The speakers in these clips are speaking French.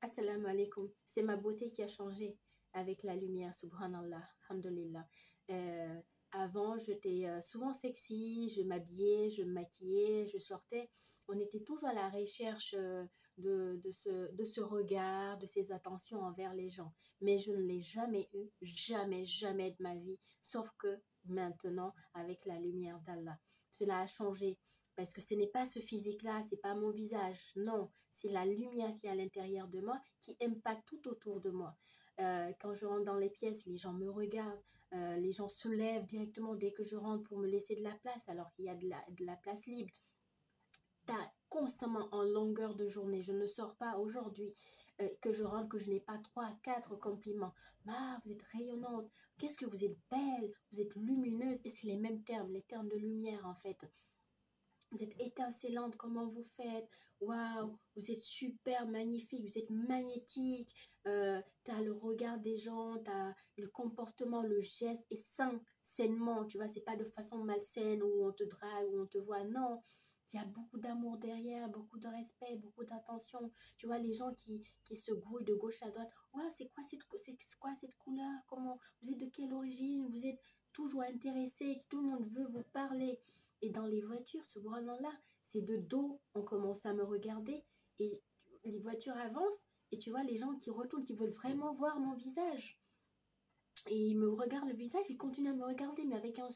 Assalamu alaikum. C'est ma beauté qui a changé avec la lumière, subhanallah, alhamdulillah. Euh, Avant, j'étais souvent sexy, je m'habillais, je me maquillais, je sortais. On était toujours à la recherche de ce regard, de ces attentions envers les gens. Mais je ne l'ai jamais eu, jamais, jamais de ma vie, sauf que maintenant, avec la lumière d'Allah. Cela a changé. Parce que ce n'est pas ce physique-là, c'est pas mon visage. Non, c'est la lumière qui est à l'intérieur de moi qui impacte tout autour de moi. Quand je rentre dans les pièces, les gens me regardent, les gens se lèvent directement dès que je rentre pour me laisser de la place alors qu'il y a de la place libre. T'as constamment en longueur de journée, je ne sors pas aujourd'hui, que je rentre, que je n'ai pas 3, 4 compliments. Bah, vous êtes rayonnante, qu'est-ce que vous êtes belle, vous êtes lumineuse, et c'est les mêmes termes, les termes de lumière en fait. Vous êtes étincelante, comment vous faites? Waouh, vous êtes super magnifique, vous êtes magnétique. Tu as le regard des gens, tu as le comportement, le geste est sain, sainement, tu vois, c'est pas de façon malsaine où on te drague, où on te voit. Non, il y a beaucoup d'amour derrière, beaucoup de respect, beaucoup d'attention. Tu vois, les gens qui se grouillent de gauche à droite. Waouh, c'est quoi cette couleur? Comment, vous êtes de quelle origine? Vous êtes toujours intéressé, tout le monde veut vous parler. Et dans les voitures, ce là c'est de dos, on commence à me regarder et les voitures avancent et tu vois les gens qui retournent, qui veulent vraiment voir mon visage. Et ils me regardent le visage, ils continuent à me regarder, mais avec un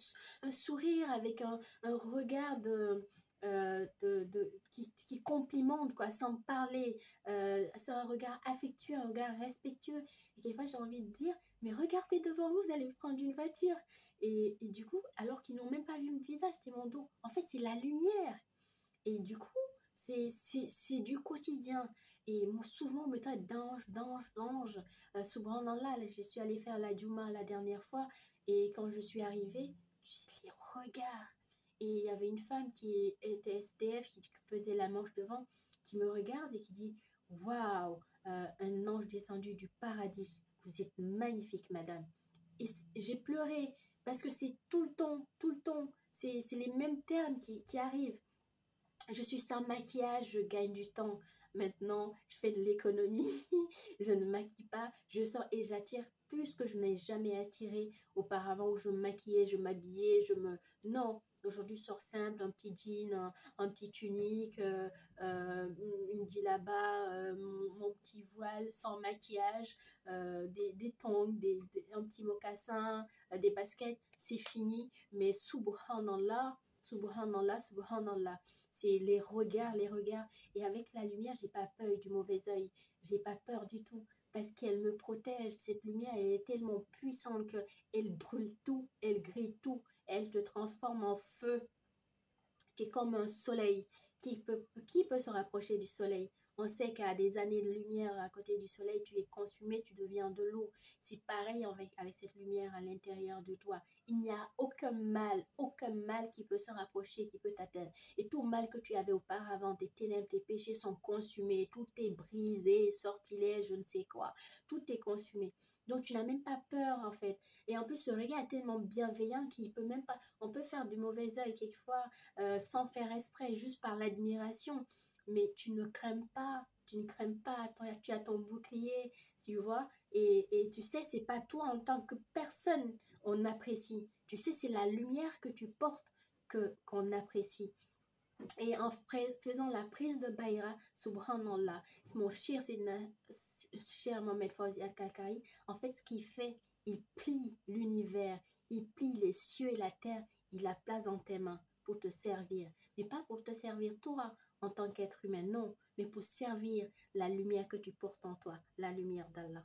sourire, avec un regard qui complimente, quoi, sans parler. C'est un regard affectueux, un regard respectueux. Et quelquefois, j'ai envie de dire, mais regardez devant vous, vous allez prendre une voiture. Et du coup, alors qu'ils n'ont même pas vu mon visage, c'est mon dos. En fait, c'est la lumière. Et du coup, c'est du quotidien. Et moi, souvent, on me traite d'ange, d'ange, d'ange. Subhanallah, je suis allée faire la Juma la dernière fois. Et quand je suis arrivée, les regards. Et il y avait une femme qui était SDF, qui faisait la manche devant, qui me regarde et qui dit, waouh, un ange descendu du paradis. Vous êtes magnifique, madame. Et j'ai pleuré parce que c'est tout le temps, tout le temps. C'est les mêmes termes qui arrivent. Je suis sans maquillage, je gagne du temps. Maintenant, je fais de l'économie, je ne maquille pas, je sors et j'attire plus que je n'ai jamais attiré auparavant où je me maquillais, je m'habillais, je me... Non, aujourd'hui je sors simple, un petit jean, un petit tunique, euh, une djellaba, mon petit voile sans maquillage, des tongs, un petit mocassin, des baskets, c'est fini. Mais subhanallah, subhanallah, subhanallah. C'est les regards, les regards. Et avec la lumière, j'ai pas peur du mauvais œil. J'ai pas peur du tout. Parce qu'elle me protège. Cette lumière, elle est tellement puissante qu'elle brûle tout, elle grille tout. Elle te transforme en feu qui est comme un soleil. Qui peut se rapprocher du soleil? On sait qu'à des années de lumière à côté du soleil, tu es consumé, tu deviens de l'eau. C'est pareil avec cette lumière à l'intérieur de toi. Il n'y a aucun mal qui peut se rapprocher, qui peut t'atteindre. Et tout mal que tu avais auparavant, tes ténèbres, tes péchés sont consumés, tout est brisé, sortilège, je ne sais quoi. Tout est consumé. Donc tu n'as même pas peur en fait. Et en plus, ce regard est tellement bienveillant qu'il peut même pas... On peut faire du mauvais œil quelquefois sans faire exprès, juste par l'admiration. Mais tu ne crèmes pas, tu ne crèmes pas, tu as ton bouclier, tu vois, et tu sais, c'est pas toi en tant que personne on apprécie. Tu sais, c'est la lumière que tu portes qu'on apprécie. Et en faisant la prise de Bayra, subhanallah, mon cher Mohamed Fawzi Al-Kalkari, en fait, ce qu'il fait, il plie l'univers, il plie les cieux et la terre, il la place dans tes mains pour te servir. Mais pas pour te servir toi en tant qu'être humain, non, mais pour servir la lumière que tu portes en toi, la lumière d'Allah.